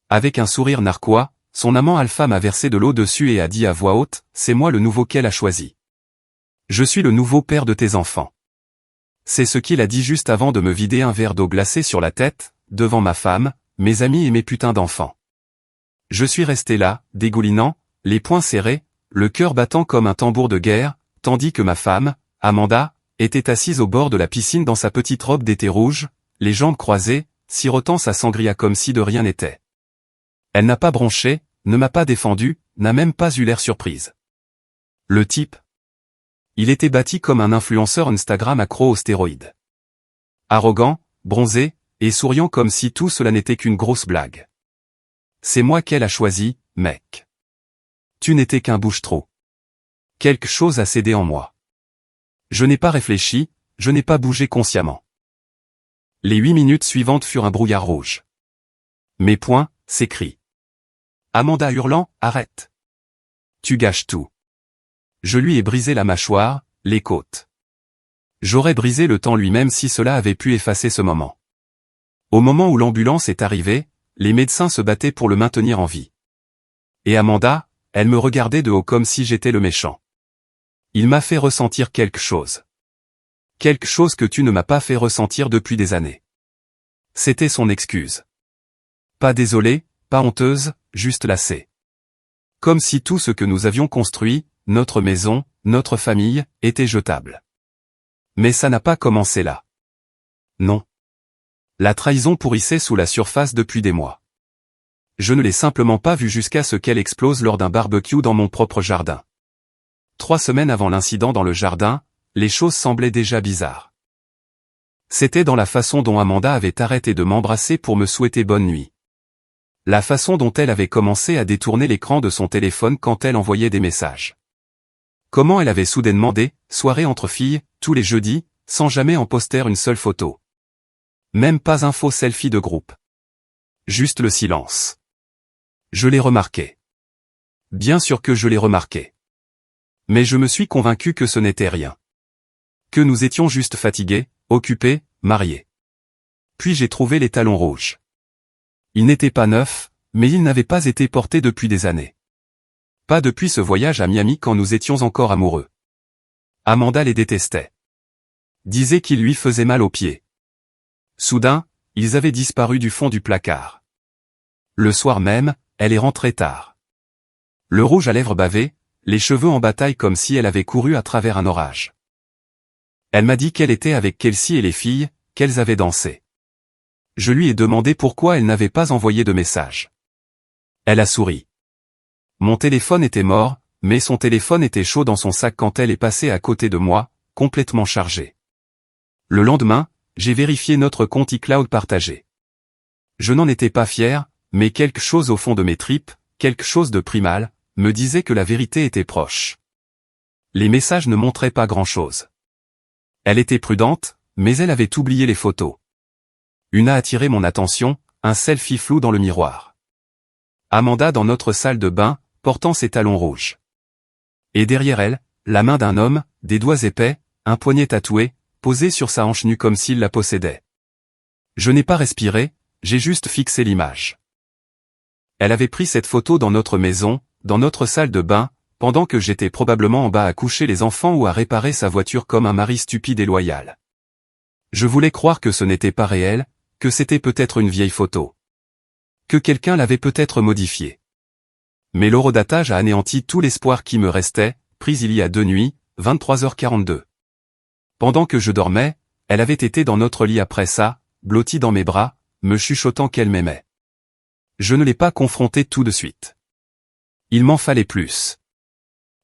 Avec un sourire narquois, son amant alpha m'a versé de l'eau dessus et a dit à voix haute, « C'est moi le nouveau qu'elle a choisi. Je suis le nouveau père de tes enfants. » C'est ce qu'il a dit juste avant de me vider un verre d'eau glacée sur la tête, devant ma femme, mes amis et mes putains d'enfants. Je suis resté là, dégoulinant, les poings serrés, le cœur battant comme un tambour de guerre, tandis que ma femme, Amanda, était assise au bord de la piscine dans sa petite robe d'été rouge, les jambes croisées, sirotant sa sangria comme si de rien n'était. Elle n'a pas bronché, ne m'a pas défendu, n'a même pas eu l'air surprise. Le type. Il était bâti comme un influenceur Instagram accro aux stéroïdes. Arrogant, bronzé, et souriant comme si tout cela n'était qu'une grosse blague. C'est moi qu'elle a choisi, mec. Tu n'étais qu'un bouche-trou. Quelque chose a cédé en moi. Je n'ai pas réfléchi, je n'ai pas bougé consciemment. Les 8 minutes suivantes furent un brouillard rouge. Mes poings, ses cris. Amanda hurlant, arrête. Tu gâches tout. Je lui ai brisé la mâchoire, les côtes. J'aurais brisé le temps lui-même si cela avait pu effacer ce moment. Au moment où l'ambulance est arrivée, les médecins se battaient pour le maintenir en vie. Et Amanda, elle me regardait de haut comme si j'étais le méchant. Il m'a fait ressentir quelque chose. Quelque chose que tu ne m'as pas fait ressentir depuis des années. C'était son excuse. Pas désolée, pas honteuse, juste lassée. Comme si tout ce que nous avions construit, notre maison, notre famille, était jetable. Mais ça n'a pas commencé là. Non. La trahison pourrissait sous la surface depuis des mois. Je ne l'ai simplement pas vue jusqu'à ce qu'elle explose lors d'un barbecue dans mon propre jardin. 3 semaines avant l'incident dans le jardin, les choses semblaient déjà bizarres. C'était dans la façon dont Amanda avait arrêté de m'embrasser pour me souhaiter bonne nuit. La façon dont elle avait commencé à détourner l'écran de son téléphone quand elle envoyait des messages. Comment elle avait soudainement des « soirées entre filles » tous les jeudis, sans jamais en poster une seule photo. Même pas un faux selfie de groupe. Juste le silence. Je l'ai remarqué. Bien sûr que je l'ai remarqué. Mais je me suis convaincu que ce n'était rien. Que nous étions juste fatigués, occupés, mariés. Puis j'ai trouvé les talons rouges. Ils n'étaient pas neufs, mais ils n'avaient pas été portés depuis des années. Pas depuis ce voyage à Miami quand nous étions encore amoureux. Amanda les détestait. Disait qu'ils lui faisaient mal aux pieds. Soudain, ils avaient disparu du fond du placard. Le soir même, elle est rentrée tard. Le rouge à lèvres bavé, les cheveux en bataille comme si elle avait couru à travers un orage. Elle m'a dit qu'elle était avec Kelsey et les filles, qu'elles avaient dansé. Je lui ai demandé pourquoi elle n'avait pas envoyé de message. Elle a souri. Mon téléphone était mort, mais son téléphone était chaud dans son sac quand elle est passée à côté de moi, complètement chargé. Le lendemain, j'ai vérifié notre compte iCloud partagé. Je n'en étais pas fier, mais quelque chose au fond de mes tripes, quelque chose de primal, me disait que la vérité était proche. Les messages ne montraient pas grand-chose. Elle était prudente, mais elle avait oublié les photos. Une a attiré mon attention, un selfie flou dans le miroir. Amanda dans notre salle de bain, portant ses talons rouges. Et derrière elle, la main d'un homme, des doigts épais, un poignet tatoué, posé sur sa hanche nue comme s'il la possédait. Je n'ai pas respiré, j'ai juste fixé l'image. Elle avait pris cette photo dans notre maison, dans notre salle de bain, pendant que j'étais probablement en bas à coucher les enfants ou à réparer sa voiture comme un mari stupide et loyal. Je voulais croire que ce n'était pas réel, que c'était peut-être une vieille photo. Que quelqu'un l'avait peut-être modifiée. Mais l'horodatage a anéanti tout l'espoir qui me restait, pris il y a 2 nuits, 23h42. Pendant que je dormais, elle avait été dans notre lit après ça, blottie dans mes bras, me chuchotant qu'elle m'aimait. Je ne l'ai pas confrontée tout de suite. Il m'en fallait plus.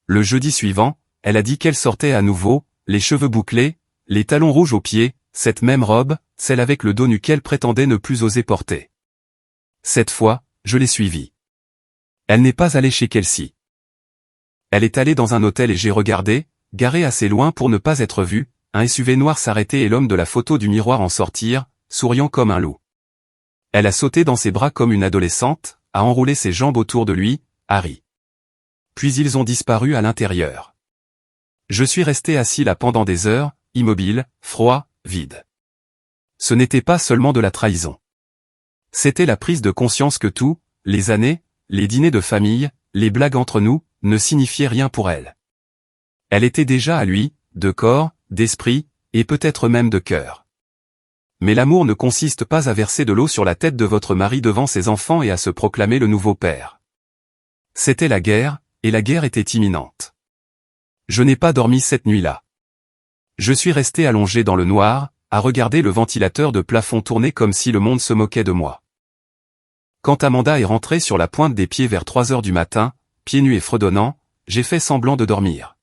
Le jeudi suivant, elle a dit qu'elle sortait à nouveau, les cheveux bouclés, les talons rouges aux pieds, cette même robe, celle avec le dos nu qu'elle prétendait ne plus oser porter. Cette fois, je l'ai suivie. Elle n'est pas allée chez Kelsey. Elle est allée dans un hôtel et j'ai regardé, garé assez loin pour ne pas être vu, un SUV noir s'arrêter et l'homme de la photo du miroir en sortir, souriant comme un loup. Elle a sauté dans ses bras comme une adolescente, a enroulé ses jambes autour de lui, a ri. Puis ils ont disparu à l'intérieur. Je suis resté assis là pendant des heures, immobile, froid, vide. Ce n'était pas seulement de la trahison. C'était la prise de conscience que tout, les années, les dîners de famille, les blagues entre nous, ne signifiaient rien pour elle. Elle était déjà à lui, de corps, d'esprit, et peut-être même de cœur. Mais l'amour ne consiste pas à verser de l'eau sur la tête de votre mari devant ses enfants et à se proclamer le nouveau père. C'était la guerre, et la guerre était imminente. Je n'ai pas dormi cette nuit-là. Je suis resté allongé dans le noir, à regarder le ventilateur de plafond tourner comme si le monde se moquait de moi. Quand Amanda est rentrée sur la pointe des pieds vers 3 heures du matin, pieds nus et fredonnants, j'ai fait semblant de dormir.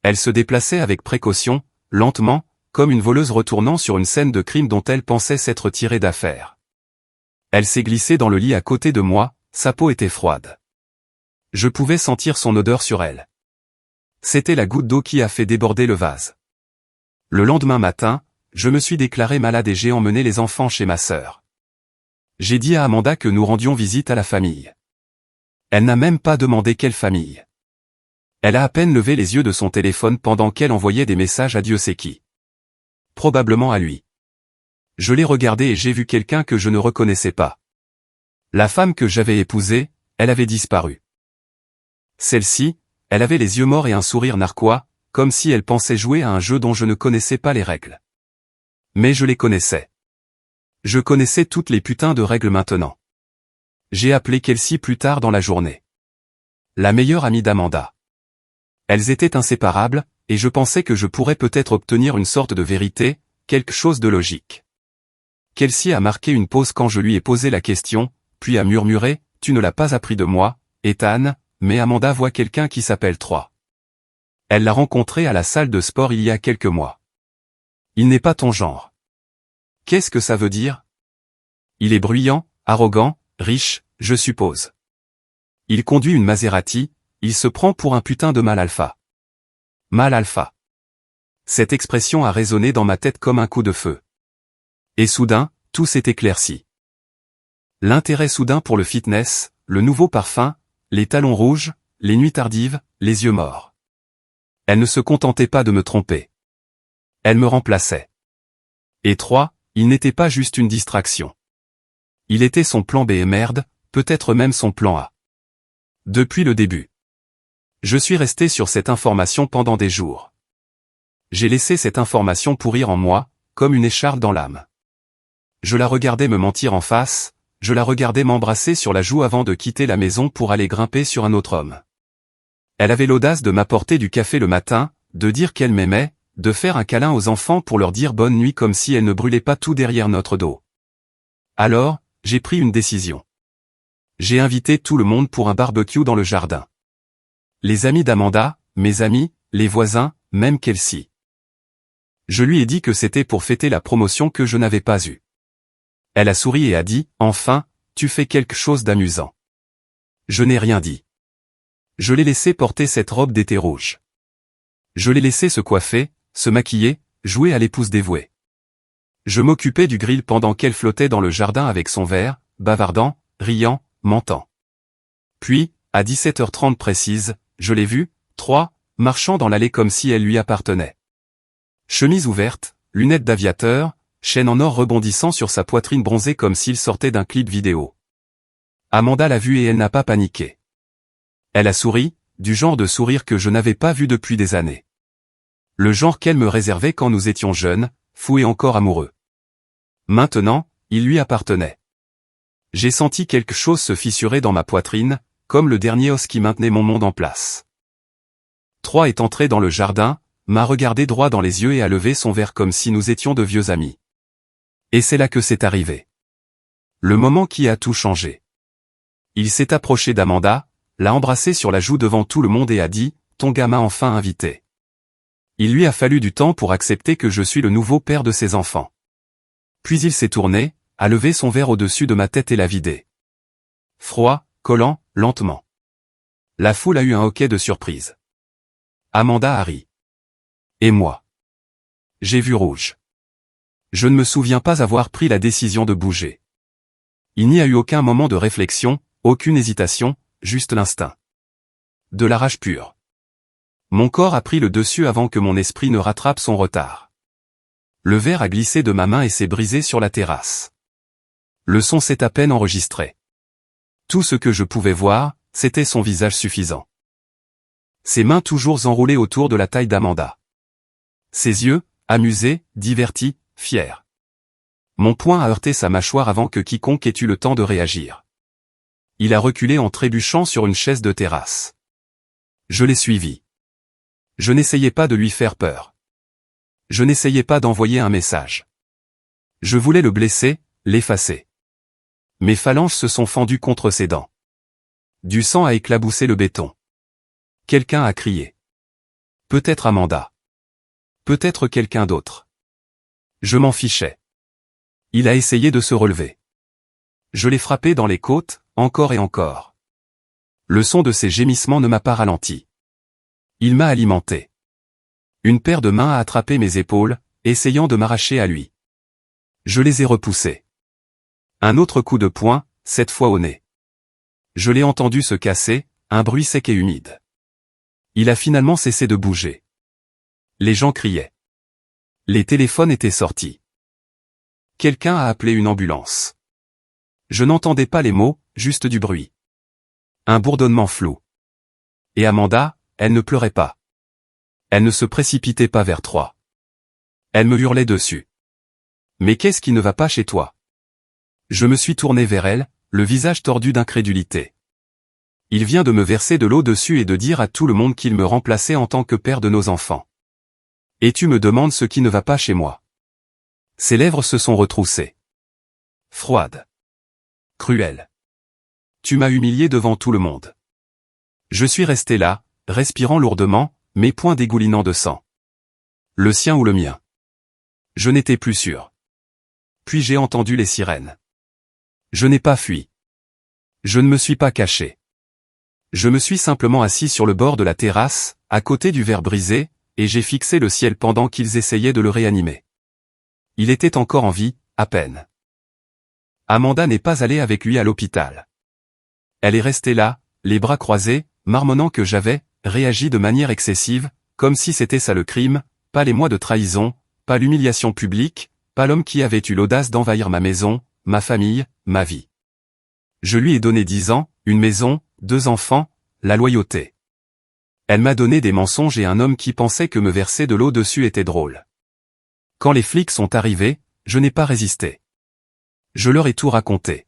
Elle se déplaçait avec précaution, lentement, comme une voleuse retournant sur une scène de crime dont elle pensait s'être tirée d'affaire. Elle s'est glissée dans le lit à côté de moi, sa peau était froide. Je pouvais sentir son odeur sur elle. C'était la goutte d'eau qui a fait déborder le vase. Le lendemain matin, je me suis déclaré malade et j'ai emmené les enfants chez ma sœur. J'ai dit à Amanda que nous rendions visite à la famille. Elle n'a même pas demandé quelle famille. Elle a à peine levé les yeux de son téléphone pendant qu'elle envoyait des messages à Dieu sait qui. Probablement à lui. Je l'ai regardé et j'ai vu quelqu'un que je ne reconnaissais pas. La femme que j'avais épousée, elle avait disparu. Celle-ci, elle avait les yeux morts et un sourire narquois, comme si elle pensait jouer à un jeu dont je ne connaissais pas les règles. Mais je les connaissais. Je connaissais toutes les putains de règles maintenant. J'ai appelé Kelsey plus tard dans la journée. La meilleure amie d'Amanda. Elles étaient inséparables, et je pensais que je pourrais peut-être obtenir une sorte de vérité, quelque chose de logique. Kelsey a marqué une pause quand je lui ai posé la question, puis a murmuré, « Tu ne l'as pas appris de moi, Ethan, mais Amanda voit quelqu'un qui s'appelle Troy. Elle l'a rencontré à la salle de sport il y a quelques mois. Il n'est pas ton genre. » Qu'est-ce que ça veut dire? Il est bruyant, arrogant, riche, je suppose. Il conduit une Maserati, il se prend pour un putain de mâle alpha. Mâle alpha. Cette expression a résonné dans ma tête comme un coup de feu. Et soudain, tout s'est éclairci. L'intérêt soudain pour le fitness, le nouveau parfum, les talons rouges, les nuits tardives, les yeux morts. Elle ne se contentait pas de me tromper. Elle me remplaçait. Et Troy, il n'était pas juste une distraction. Il était son plan B et merde, peut-être même son plan A. Depuis le début. Je suis resté sur cette information pendant des jours. J'ai laissé cette information pourrir en moi, comme une écharpe dans l'âme. Je la regardais me mentir en face, je la regardais m'embrasser sur la joue avant de quitter la maison pour aller grimper sur un autre homme. Elle avait l'audace de m'apporter du café le matin, de dire qu'elle m'aimait, de faire un câlin aux enfants pour leur dire bonne nuit comme si elle ne brûlait pas tout derrière notre dos. Alors, j'ai pris une décision. J'ai invité tout le monde pour un barbecue dans le jardin. Les amis d'Amanda, mes amis, les voisins, même Kelsey. Je lui ai dit que c'était pour fêter la promotion que je n'avais pas eue. Elle a souri et a dit, « Enfin, tu fais quelque chose d'amusant. » Je n'ai rien dit. Je l'ai laissé porter cette robe d'été rouge. Je l'ai laissé se coiffer, se maquiller, jouer à l'épouse dévouée. Je m'occupais du grill pendant qu'elle flottait dans le jardin avec son verre, bavardant, riant, mentant. Puis, à 17h30 précise, je l'ai vu, Troy, marchant dans l'allée comme si elle lui appartenait. Chemise ouverte, lunettes d'aviateur, chaîne en or rebondissant sur sa poitrine bronzée comme s'il sortait d'un clip vidéo. Amanda l'a vu et elle n'a pas paniqué. Elle a souri, du genre de sourire que je n'avais pas vu depuis des années. Le genre qu'elle me réservait quand nous étions jeunes, fous et encore amoureux. Maintenant, il lui appartenait. J'ai senti quelque chose se fissurer dans ma poitrine, comme le dernier os qui maintenait mon monde en place. Troy est entré dans le jardin, m'a regardé droit dans les yeux et a levé son verre comme si nous étions de vieux amis. Et c'est là que c'est arrivé. Le moment qui a tout changé. Il s'est approché d'Amanda, l'a embrassée sur la joue devant tout le monde et a dit, « Ton gamin enfin invité. » Il lui a fallu du temps pour accepter que je suis le nouveau père de ses enfants. Puis il s'est tourné, a levé son verre au-dessus de ma tête et l'a vidé. Froid, collant, lentement. La foule a eu un hoquet de surprise. Amanda a ri. Et moi. J'ai vu rouge. Je ne me souviens pas avoir pris la décision de bouger. Il n'y a eu aucun moment de réflexion, aucune hésitation, juste l'instinct. De la rage pure. Mon corps a pris le dessus avant que mon esprit ne rattrape son retard. Le verre a glissé de ma main et s'est brisé sur la terrasse. Le son s'est à peine enregistré. Tout ce que je pouvais voir, c'était son visage suffisant. Ses mains toujours enroulées autour de la taille d'Amanda. Ses yeux, amusés, divertis, fiers. Mon poing a heurté sa mâchoire avant que quiconque ait eu le temps de réagir. Il a reculé en trébuchant sur une chaise de terrasse. Je l'ai suivi. Je n'essayais pas de lui faire peur. Je n'essayais pas d'envoyer un message. Je voulais le blesser, l'effacer. Mes phalanges se sont fendues contre ses dents. Du sang a éclaboussé le béton. Quelqu'un a crié. Peut-être Amanda. Peut-être quelqu'un d'autre. Je m'en fichais. Il a essayé de se relever. Je l'ai frappé dans les côtes, encore et encore. Le son de ses gémissements ne m'a pas ralenti. Il m'a alimenté. Une paire de mains a attrapé mes épaules, essayant de m'arracher à lui. Je les ai repoussés. Un autre coup de poing, cette fois au nez. Je l'ai entendu se casser, un bruit sec et humide. Il a finalement cessé de bouger. Les gens criaient. Les téléphones étaient sortis. Quelqu'un a appelé une ambulance. Je n'entendais pas les mots, juste du bruit. Un bourdonnement flou. Et Amanda, elle ne pleurait pas. Elle ne se précipitait pas vers Troyes. Elle me hurlait dessus. Mais qu'est-ce qui ne va pas chez toi? Je me suis tourné vers elle, le visage tordu d'incrédulité. Il vient de me verser de l'eau dessus et de dire à tout le monde qu'il me remplaçait en tant que père de nos enfants. Et tu me demandes ce qui ne va pas chez moi. Ses lèvres se sont retroussées. Froide. Cruelle. Tu m'as humilié devant tout le monde. Je suis resté là, respirant lourdement, mes poings dégoulinant de sang. Le sien ou le mien? Je n'étais plus sûr. Puis j'ai entendu les sirènes. Je n'ai pas fui. Je ne me suis pas caché. Je me suis simplement assis sur le bord de la terrasse, à côté du verre brisé, et j'ai fixé le ciel pendant qu'ils essayaient de le réanimer. Il était encore en vie, à peine. Amanda n'est pas allée avec lui à l'hôpital. Elle est restée là, les bras croisés, marmonnant que j'avais réagi de manière excessive, comme si c'était ça le crime, pas les mois de trahison, pas l'humiliation publique, pas l'homme qui avait eu l'audace d'envahir ma maison, ma famille, ma vie. Je lui ai donné 10 ans, une maison, 2 enfants, la loyauté. Elle m'a donné des mensonges et un homme qui pensait que me verser de l'eau dessus était drôle. Quand les flics sont arrivés, je n'ai pas résisté. Je leur ai tout raconté.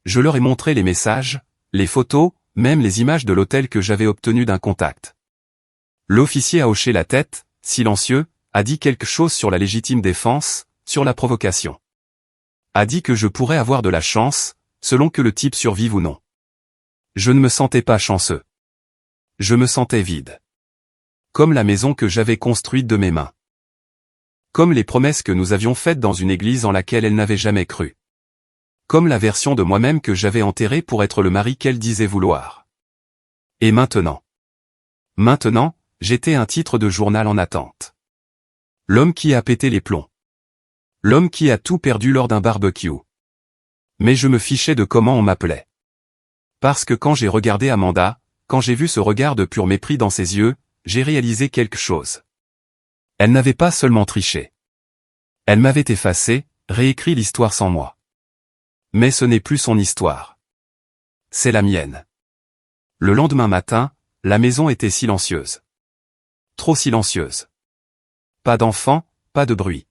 Je leur ai montré les messages, les photos, même les images de l'hôtel que j'avais obtenues d'un contact. L'officier a hoché la tête, silencieux, a dit quelque chose sur la légitime défense, sur la provocation. A dit que je pourrais avoir de la chance, selon que le type survive ou non. Je ne me sentais pas chanceux. Je me sentais vide. Comme la maison que j'avais construite de mes mains. Comme les promesses que nous avions faites dans une église en laquelle elle n'avait jamais cru. Comme la version de moi-même que j'avais enterrée pour être le mari qu'elle disait vouloir. Et maintenant? Maintenant, j'étais un titre de journal en attente. L'homme qui a pété les plombs. L'homme qui a tout perdu lors d'un barbecue. Mais je me fichais de comment on m'appelait. Parce que quand j'ai regardé Amanda, quand j'ai vu ce regard de pur mépris dans ses yeux, j'ai réalisé quelque chose. Elle n'avait pas seulement triché. Elle m'avait effacé, réécrit l'histoire sans moi. Mais ce n'est plus son histoire. C'est la mienne. Le lendemain matin, la maison était silencieuse. Trop silencieuse. Pas d'enfants, pas de bruit.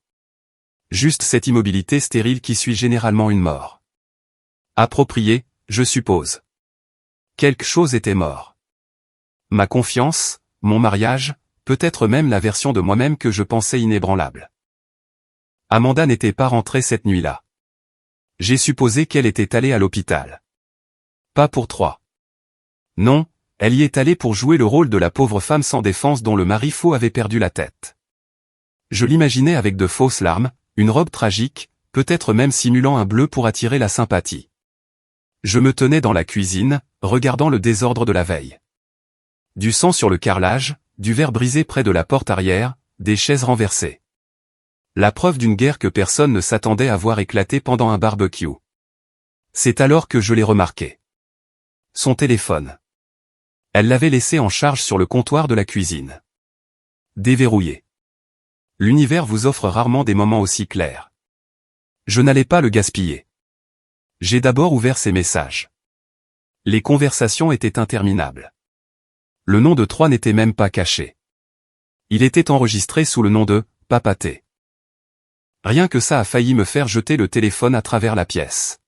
Juste cette immobilité stérile qui suit généralement une mort. Appropriée, je suppose. Quelque chose était mort. Ma confiance, mon mariage, peut-être même la version de moi-même que je pensais inébranlable. Amanda n'était pas rentrée cette nuit-là. J'ai supposé qu'elle était allée à l'hôpital. Pas pour Troyes. Non, elle y est allée pour jouer le rôle de la pauvre femme sans défense dont le mari faux avait perdu la tête. Je l'imaginais avec de fausses larmes, une robe tragique, peut-être même simulant un bleu pour attirer la sympathie. Je me tenais dans la cuisine, regardant le désordre de la veille. Du sang sur le carrelage, du verre brisé près de la porte arrière, des chaises renversées. La preuve d'une guerre que personne ne s'attendait à voir éclater pendant un barbecue. C'est alors que je l'ai remarqué. Son téléphone. Elle l'avait laissé en charge sur le comptoir de la cuisine. Déverrouillé. L'univers vous offre rarement des moments aussi clairs. Je n'allais pas le gaspiller. J'ai d'abord ouvert ses messages. Les conversations étaient interminables. Le nom de 3 n'était même pas caché. Il était enregistré sous le nom de « Papaté ». Rien que ça a failli me faire jeter le téléphone à travers la pièce.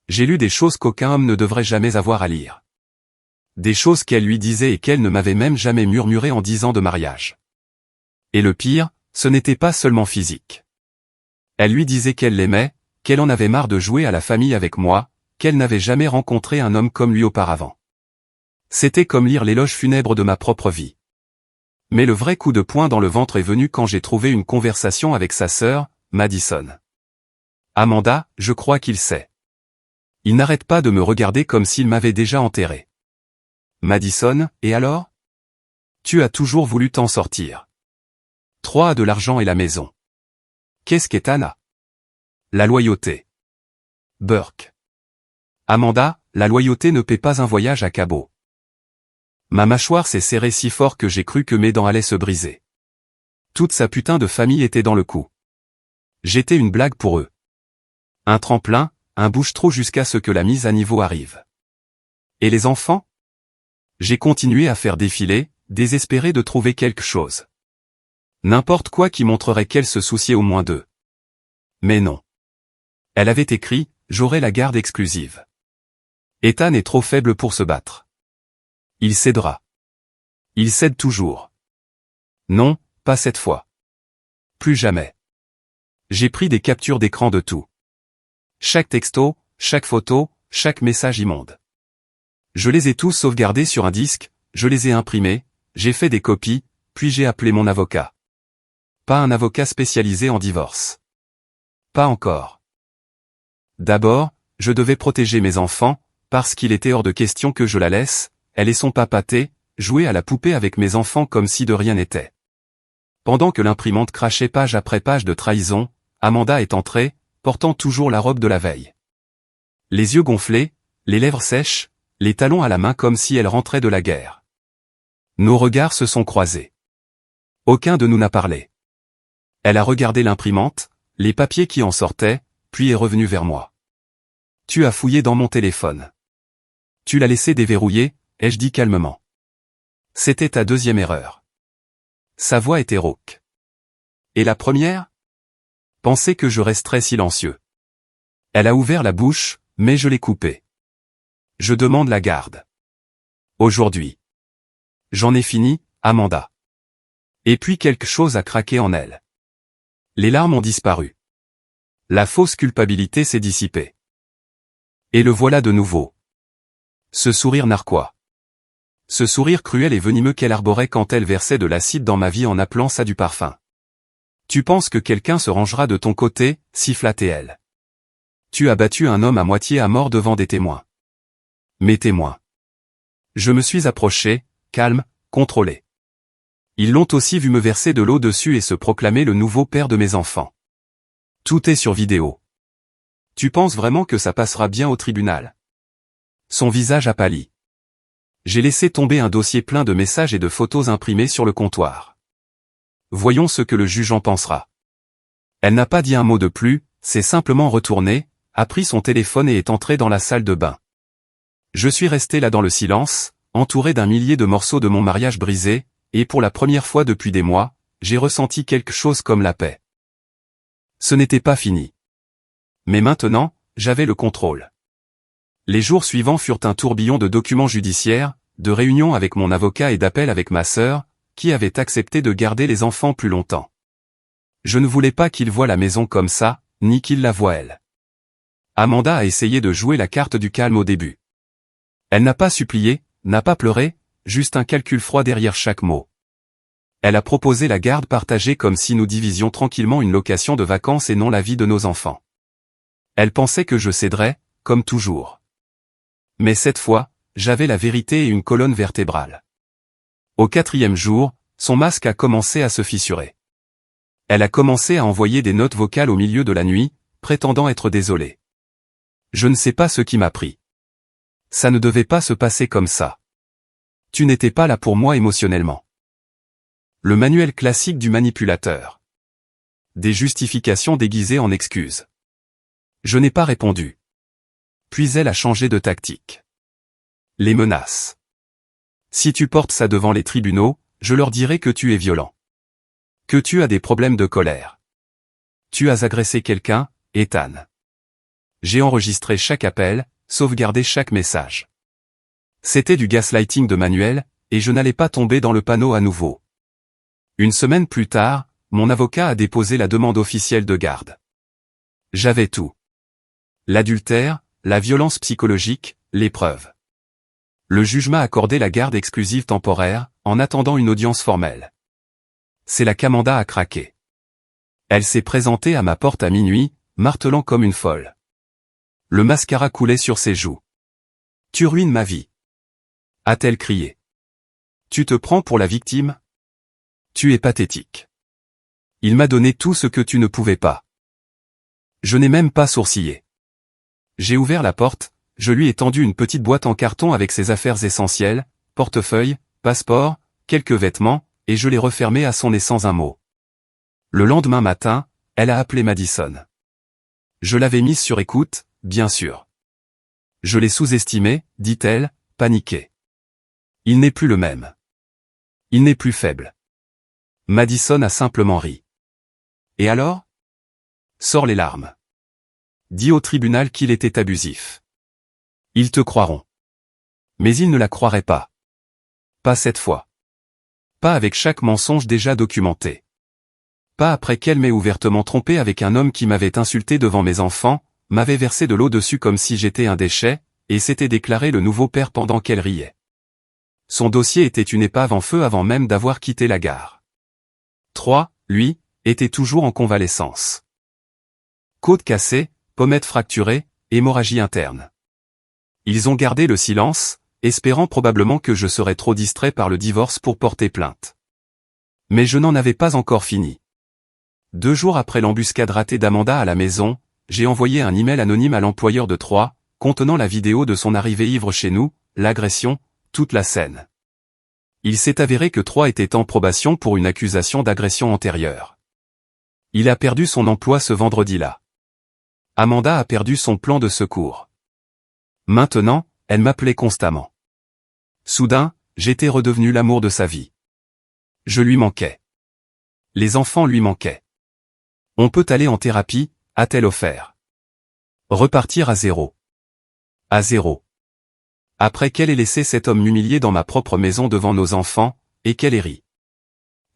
J'ai lu des choses qu'aucun homme ne devrait jamais avoir à lire. Des choses qu'elle lui disait et qu'elle ne m'avait même jamais murmurées en 10 ans de mariage. Et le pire, ce n'était pas seulement physique. Elle lui disait qu'elle l'aimait, qu'elle en avait marre de jouer à la famille avec moi, qu'elle n'avait jamais rencontré un homme comme lui auparavant. C'était comme lire l'éloge funèbre de ma propre vie. Mais le vrai coup de poing dans le ventre est venu quand j'ai trouvé une conversation avec sa sœur, Madison. Amanda, je crois qu'il sait. Il n'arrête pas de me regarder comme s'il m'avait déjà enterré. Madison, et alors? Tu as toujours voulu t'en sortir. 3 a de l'argent et la maison. Qu'est-ce qu'Ethan a? La loyauté. Burke. Amanda, la loyauté ne paie pas un voyage à Cabo. Ma mâchoire s'est serrée si fort que j'ai cru que mes dents allaient se briser. Toute sa putain de famille était dans le coup. J'étais une blague pour eux. Un tremplin, un bouche-trou jusqu'à ce que la mise à niveau arrive. Et les enfants? J'ai continué à faire défiler, désespéré de trouver quelque chose. N'importe quoi qui montrerait qu'elle se souciait au moins d'eux. Mais non. Elle avait écrit, j'aurai la garde exclusive. Ethan est trop faible pour se battre. Il cédera. Il cède toujours. Non, pas cette fois. Plus jamais. J'ai pris des captures d'écran de tout. Chaque texto, chaque photo, chaque message immonde. Je les ai tous sauvegardés sur un disque, je les ai imprimés, j'ai fait des copies, puis j'ai appelé mon avocat. Pas un avocat spécialisé en divorce. Pas encore. D'abord, je devais protéger mes enfants, parce qu'il était hors de question que je la laisse, elle et son papaté, jouer à la poupée avec mes enfants comme si de rien n'était. Pendant que l'imprimante crachait page après page de trahison, Amanda est entrée, portant toujours la robe de la veille. Les yeux gonflés, les lèvres sèches, les talons à la main comme si elle rentrait de la guerre. Nos regards se sont croisés. Aucun de nous n'a parlé. Elle a regardé l'imprimante, les papiers qui en sortaient, puis est revenue vers moi. Tu as fouillé dans mon téléphone. Tu l'as laissé déverrouiller, ai-je dit calmement. C'était ta deuxième erreur. Sa voix était rauque. Et la première? Pensais que je resterais silencieux. Elle a ouvert la bouche, mais je l'ai coupée. Je demande la garde. Aujourd'hui. J'en ai fini, Amanda. Et puis quelque chose a craqué en elle. Les larmes ont disparu. La fausse culpabilité s'est dissipée. Et le voilà de nouveau. Ce sourire narquois. Ce sourire cruel et venimeux qu'elle arborait quand elle versait de l'acide dans ma vie en appelant ça du parfum. Tu penses que quelqu'un se rangera de ton côté, sifflait-elle. Tu as battu un homme à moitié à mort devant des témoins. Mes témoins. Je me suis approché, calme, contrôlé. Ils l'ont aussi vu me verser de l'eau dessus et se proclamer le nouveau père de mes enfants. Tout est sur vidéo. Tu penses vraiment que ça passera bien au tribunal? Son visage a pâli. J'ai laissé tomber un dossier plein de messages et de photos imprimées sur le comptoir. Voyons ce que le juge en pensera. Elle n'a pas dit un mot de plus, s'est simplement retournée, a pris son téléphone et est entrée dans la salle de bain. Je suis resté là dans le silence, entouré d'un millier de morceaux de mon mariage brisé, et pour la première fois depuis des mois, j'ai ressenti quelque chose comme la paix. Ce n'était pas fini. Mais maintenant, j'avais le contrôle. Les jours suivants furent un tourbillon de documents judiciaires, de réunions avec mon avocat et d'appels avec ma sœur, qui avait accepté de garder les enfants plus longtemps. Je ne voulais pas qu'ils voient la maison comme ça, ni qu'ils la voient elle. Amanda a essayé de jouer la carte du calme au début. Elle n'a pas supplié, n'a pas pleuré, juste un calcul froid derrière chaque mot. Elle a proposé la garde partagée comme si nous divisions tranquillement une location de vacances et non la vie de nos enfants. Elle pensait que je céderais, comme toujours. Mais cette fois, j'avais la vérité et une colonne vertébrale. Au 4e jour, son masque a commencé à se fissurer. Elle a commencé à envoyer des notes vocales au milieu de la nuit, prétendant être désolée. Je ne sais pas ce qui m'a pris. Ça ne devait pas se passer comme ça. Tu n'étais pas là pour moi émotionnellement. Le manuel classique du manipulateur. Des justifications déguisées en excuses. Je n'ai pas répondu. Puis elle a changé de tactique. Les menaces. Si tu portes ça devant les tribunaux, je leur dirai que tu es violent. Que tu as des problèmes de colère. Tu as agressé quelqu'un, Ethan. J'ai enregistré chaque appel, sauvegardé chaque message. C'était du gaslighting de manuel, et je n'allais pas tomber dans le panneau à nouveau. Une semaine plus tard, mon avocat a déposé la demande officielle de garde. J'avais tout. L'adultère, la violence psychologique, les preuves. Le juge m'a accordé la garde exclusive temporaire, en attendant une audience formelle. C'est là qu'Amanda a craqué. Elle s'est présentée à ma porte à minuit, martelant comme une folle. Le mascara coulait sur ses joues. « Tu ruines ma vie !» a-t-elle crié. « Tu te prends pour la victime ? Tu es pathétique. Il m'a donné tout ce que tu ne pouvais pas. » Je n'ai même pas sourcillé. J'ai ouvert la porte, je lui ai tendu une petite boîte en carton avec ses affaires essentielles, portefeuille, passeport, quelques vêtements, et je l'ai refermée à son nez sans un mot. Le lendemain matin, elle a appelé Madison. Je l'avais mise sur écoute, bien sûr. Je l'ai sous-estimé, dit-elle, paniquée. Il n'est plus le même. Il n'est plus faible. Madison a simplement ri. Et alors ? Sors les larmes. Dis au tribunal qu'il était abusif. Ils te croiront. Mais ils ne la croiraient pas. Pas cette fois. Pas avec chaque mensonge déjà documenté. Pas après qu'elle m'ait ouvertement trompé avec un homme qui m'avait insulté devant mes enfants, m'avait versé de l'eau dessus comme si j'étais un déchet, et s'était déclaré le nouveau père pendant qu'elle riait. Son dossier était une épave en feu avant même d'avoir quitté la gare. 3, lui, était toujours en convalescence. Côte cassée, pommette fracturée, hémorragie interne. Ils ont gardé le silence, espérant probablement que je serais trop distrait par le divorce pour porter plainte. Mais je n'en avais pas encore fini. 2 jours après l'embuscade ratée d'Amanda à la maison, j'ai envoyé un email anonyme à l'employeur de Troy, contenant la vidéo de son arrivée ivre chez nous, l'agression, toute la scène. Il s'est avéré que Troy était en probation pour une accusation d'agression antérieure. Il a perdu son emploi ce vendredi-là. Amanda a perdu son plan de secours. Maintenant, elle m'appelait constamment. Soudain, j'étais redevenu l'amour de sa vie. Je lui manquais. Les enfants lui manquaient. On peut aller en thérapie, a-t-elle offert. Repartir à zéro. À zéro. Après qu'elle ait laissé cet homme m'humilier dans ma propre maison devant nos enfants, et qu'elle ait ri.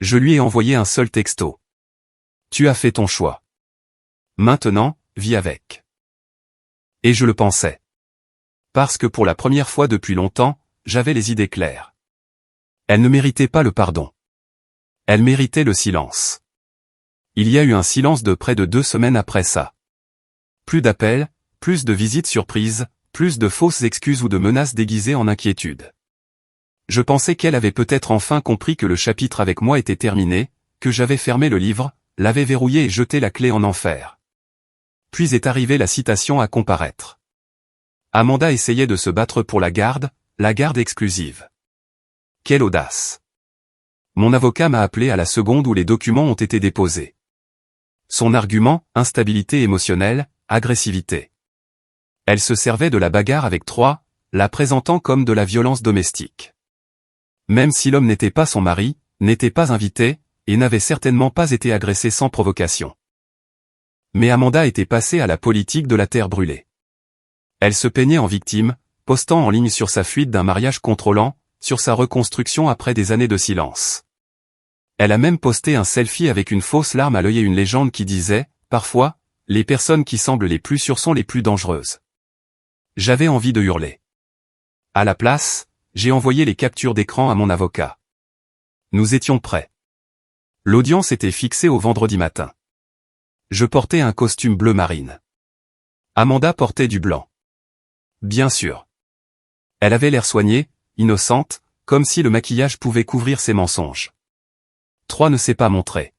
Je lui ai envoyé un seul texto. Tu as fait ton choix. Maintenant, vis avec. Et je le pensais. Parce que pour la première fois depuis longtemps, j'avais les idées claires. Elle ne méritait pas le pardon. Elle méritait le silence. Il y a eu un silence de près de 2 semaines après ça. Plus d'appels, plus de visites surprises, plus de fausses excuses ou de menaces déguisées en inquiétude. Je pensais qu'elle avait peut-être enfin compris que le chapitre avec moi était terminé, que j'avais fermé le livre, l'avais verrouillé et jeté la clé en enfer. Puis est arrivée la citation à comparaître. Amanda essayait de se battre pour la garde exclusive. Quelle audace! Mon avocat m'a appelé à la seconde où les documents ont été déposés. Son argument, instabilité émotionnelle, agressivité. Elle se servait de la bagarre avec Troy, la présentant comme de la violence domestique. Même si l'homme n'était pas son mari, n'était pas invité, et n'avait certainement pas été agressé sans provocation. Mais Amanda était passée à la politique de la terre brûlée. Elle se peignait en victime, postant en ligne sur sa fuite d'un mariage contrôlant, sur sa reconstruction après des années de silence. Elle a même posté un selfie avec une fausse larme à l'œil et une légende qui disait, parfois, les personnes qui semblent les plus sûres sont les plus dangereuses. J'avais envie de hurler. À la place, j'ai envoyé les captures d'écran à mon avocat. Nous étions prêts. L'audience était fixée au vendredi matin. Je portais un costume bleu marine. Amanda portait du blanc. Bien sûr. Elle avait l'air soignée, innocente, comme si le maquillage pouvait couvrir ses mensonges. Troy ne s'est pas montré.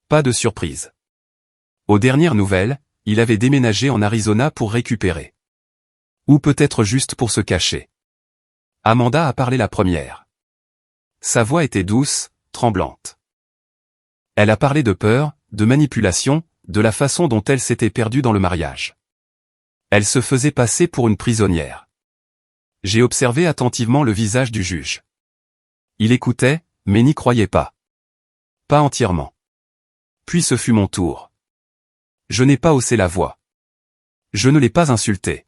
Pas de surprise. Aux dernières nouvelles, il avait déménagé en Arizona pour récupérer. Ou peut-être juste pour se cacher. Amanda a parlé la première. Sa voix était douce, tremblante. Elle a parlé de peur, de manipulation, de la façon dont elle s'était perdue dans le mariage. Elle se faisait passer pour une prisonnière. J'ai observé attentivement le visage du juge. Il écoutait, mais n'y croyait pas. Pas entièrement. Puis ce fut mon tour. Je n'ai pas haussé la voix. Je ne l'ai pas insulté.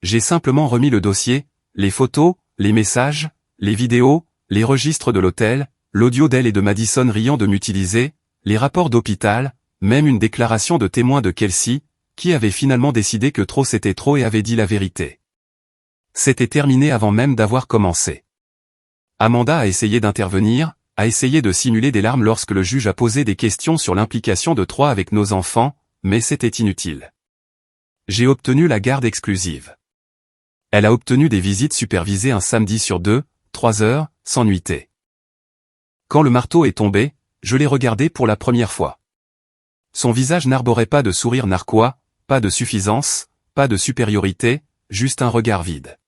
J'ai simplement remis le dossier, les photos, les messages, les vidéos, les registres de l'hôtel, l'audio d'elle et de Madison riant de m'utiliser, les rapports d'hôpital, même une déclaration de témoin de Kelsey, qui avait finalement décidé que trop c'était trop et avait dit la vérité. C'était terminé avant même d'avoir commencé. Amanda a essayé d'intervenir, a essayé de simuler des larmes lorsque le juge a posé des questions sur l'implication de Troy avec nos enfants, mais c'était inutile. J'ai obtenu la garde exclusive. Elle a obtenu des visites supervisées un samedi sur 2, 3 heures, sans nuitée. Quand le marteau est tombé, je l'ai regardé pour la première fois. Son visage n'arborait pas de sourire narquois, pas de suffisance, pas de supériorité, juste un regard vide.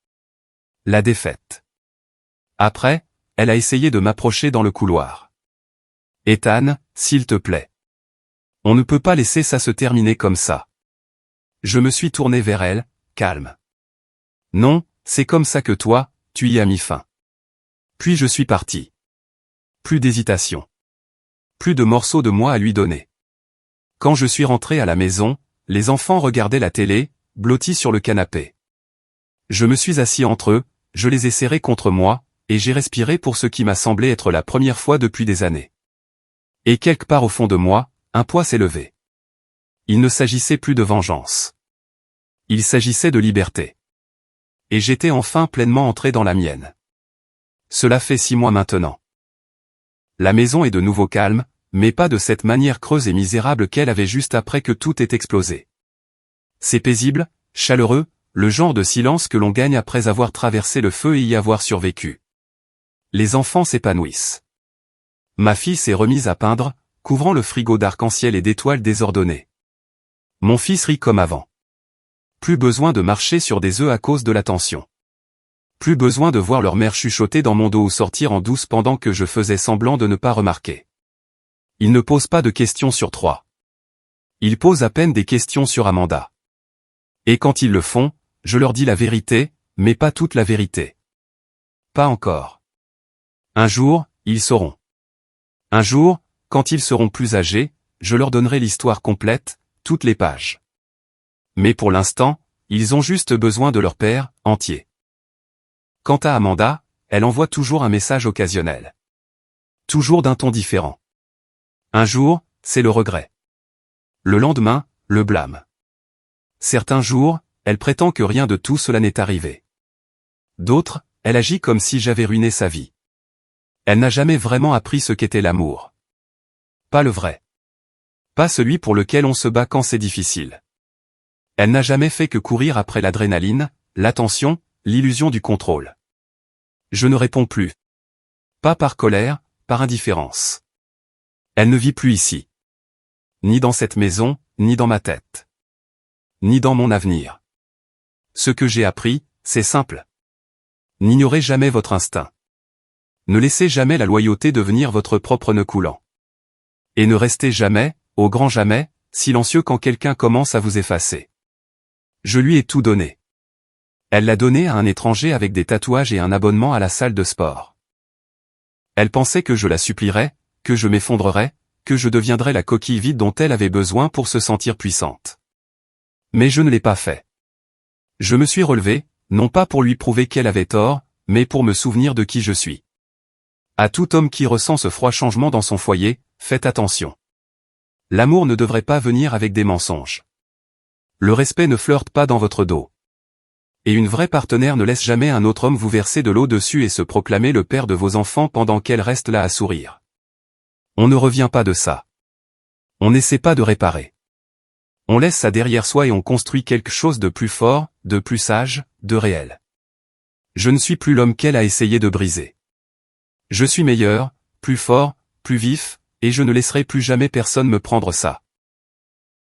La défaite. Après, elle a essayé de m'approcher dans le couloir. « Ethan, s'il te plaît. On ne peut pas laisser ça se terminer comme ça. » Je me suis tourné vers elle, calme. « Non, c'est comme ça que toi, tu y as mis fin. » Puis je suis parti. Plus d'hésitation. Plus de morceaux de moi à lui donner. Quand je suis rentré à la maison, les enfants regardaient la télé, blottis sur le canapé. Je me suis assis entre eux, je les ai serrés contre moi, et j'ai respiré pour ce qui m'a semblé être la première fois depuis des années. Et quelque part au fond de moi, un poids s'est levé. Il ne s'agissait plus de vengeance. Il s'agissait de liberté. Et j'étais enfin pleinement entré dans la mienne. Cela fait 6 mois maintenant. La maison est de nouveau calme, mais pas de cette manière creuse et misérable qu'elle avait juste après que tout ait explosé. C'est paisible, chaleureux, le genre de silence que l'on gagne après avoir traversé le feu et y avoir survécu. Les enfants s'épanouissent. Ma fille s'est remise à peindre, couvrant le frigo d'arc-en-ciel et d'étoiles désordonnées. Mon fils rit comme avant. Plus besoin de marcher sur des œufs à cause de la tension. Plus besoin de voir leur mère chuchoter dans mon dos ou sortir en douce pendant que je faisais semblant de ne pas remarquer. Ils ne posent pas de questions sur Troy. Ils posent à peine des questions sur Amanda. Et quand ils le font, je leur dis la vérité, mais pas toute la vérité. Pas encore. Un jour, ils sauront. Un jour, quand ils seront plus âgés, je leur donnerai l'histoire complète, toutes les pages. Mais pour l'instant, ils ont juste besoin de leur père, entier. Quant à Amanda, elle envoie toujours un message occasionnel. Toujours d'un ton différent. Un jour, c'est le regret. Le lendemain, le blâme. Certains jours, elle prétend que rien de tout cela n'est arrivé. D'autres, elle agit comme si j'avais ruiné sa vie. Elle n'a jamais vraiment appris ce qu'était l'amour. Pas le vrai. Pas celui pour lequel on se bat quand c'est difficile. Elle n'a jamais fait que courir après l'adrénaline, l'attention, l'illusion du contrôle. Je ne réponds plus. Pas par colère, par indifférence. Elle ne vit plus ici. Ni dans cette maison, ni dans ma tête. Ni dans mon avenir. Ce que j'ai appris, c'est simple. N'ignorez jamais votre instinct. Ne laissez jamais la loyauté devenir votre propre nœud coulant. Et ne restez jamais, au grand jamais, silencieux quand quelqu'un commence à vous effacer. Je lui ai tout donné. Elle l'a donné à un étranger avec des tatouages et un abonnement à la salle de sport. Elle pensait que je la supplierais, que je m'effondrerais, que je deviendrais la coquille vide dont elle avait besoin pour se sentir puissante. Mais je ne l'ai pas fait. Je me suis relevé, non pas pour lui prouver qu'elle avait tort, mais pour me souvenir de qui je suis. À tout homme qui ressent ce froid changement dans son foyer, faites attention. L'amour ne devrait pas venir avec des mensonges. Le respect ne flirte pas dans votre dos. Et une vraie partenaire ne laisse jamais un autre homme vous verser de l'eau dessus et se proclamer le père de vos enfants pendant qu'elle reste là à sourire. On ne revient pas de ça. On n'essaie pas de réparer. On laisse ça derrière soi et on construit quelque chose de plus fort, de plus sage, de réel. Je ne suis plus l'homme qu'elle a essayé de briser. Je suis meilleur, plus fort, plus vif, et je ne laisserai plus jamais personne me prendre ça.